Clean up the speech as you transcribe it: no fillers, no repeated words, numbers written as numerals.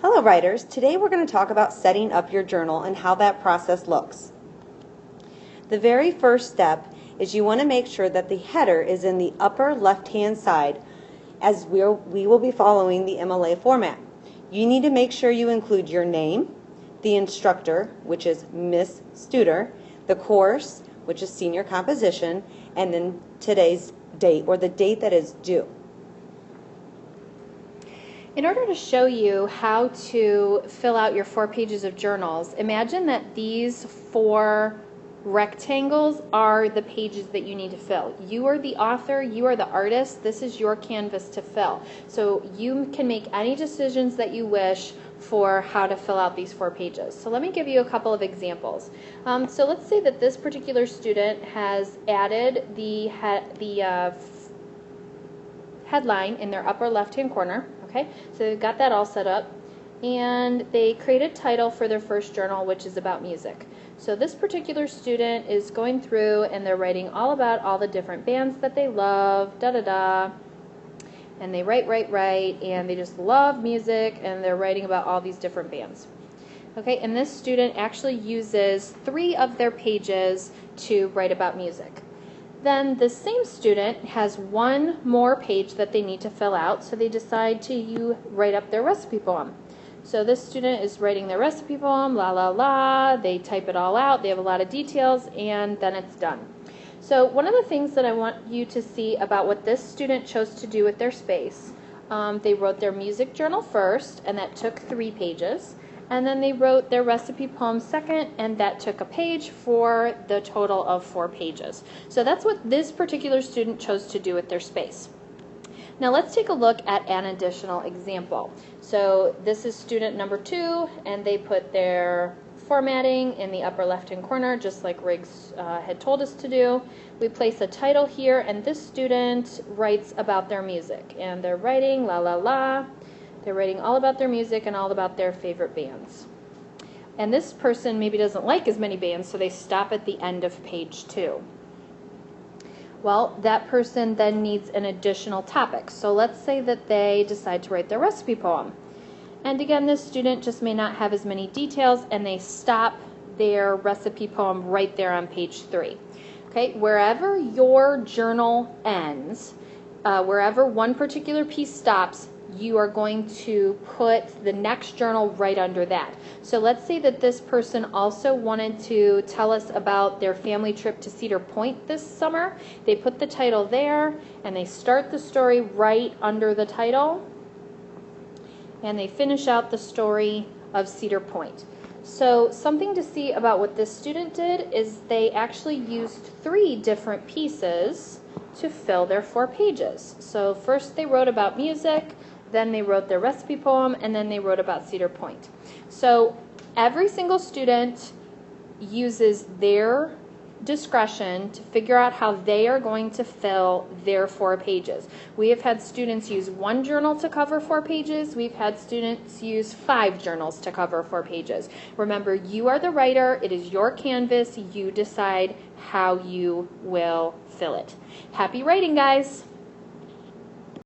Hello writers, today we're going to talk about setting up your journal and how that process looks. The very first step is you want to make sure that the header is in the upper left hand side as we will be following the MLA format. You need to make sure you include your name, the instructor, which is Miss Studer, the course, which is senior composition, and then today's date or the date that is due. In order to show you how to fill out your 4 pages of journals, imagine that these 4 rectangles are the pages that you need to fill. You are the author, you are the artist, this is your canvas to fill. So you can make any decisions that you wish for how to fill out these 4 pages. So let me give you a couple of examples. So let's say that this particular student has added the headline in their upper left-hand corner. Okay, so they've got that all set up, and they created a title for their first journal, which is about music. So this particular student is going through and they're writing all about all the different bands that they love, and they write, and they just love music, and they're writing about all these different bands. Okay, and this student actually uses 3 of their pages to write about music. Then the same student has 1 more page that they need to fill out, so they decide to write up their recipe poem. So this student is writing their recipe poem, they type it all out, they have a lot of details, and then it's done. So one of the things that I want you to see about what this student chose to do with their space, they wrote their music journal first, and that took 3 pages. And then they wrote their recipe poem second, and that took a page for the total of 4 pages. So that's what this particular student chose to do with their space. Now let's take a look at an additional example. So this is student number 2, and they put their formatting in the upper left-hand corner, just like Riggs had told us to do. We place a title here, and this student writes about their music, and they're writing They're writing all about their music and all about their favorite bands. And this person maybe doesn't like as many bands, so they stop at the end of page 2. Well, that person then needs an additional topic. So let's say that they decide to write their recipe poem. And again, this student just may not have as many details, and they stop their recipe poem right there on page 3. Okay, wherever your journal ends, wherever one particular piece stops, you are going to put the next journal right under that. So let's say that this person also wanted to tell us about their family trip to Cedar Point this summer. They put the title there, and they start the story right under the title, and they finish out the story of Cedar Point. So something to see about what this student did is they actually used 3 different pieces to fill their 4 pages. So first they wrote about music, then they wrote their recipe poem, and then they wrote about Cedar Point. So every single student uses their discretion to figure out how they are going to fill their 4 pages. We have had students use 1 journal to cover 4 pages. We've had students use 5 journals to cover 4 pages. Remember, you are the writer. It is your canvas. You decide how you will fill it. Happy writing, guys!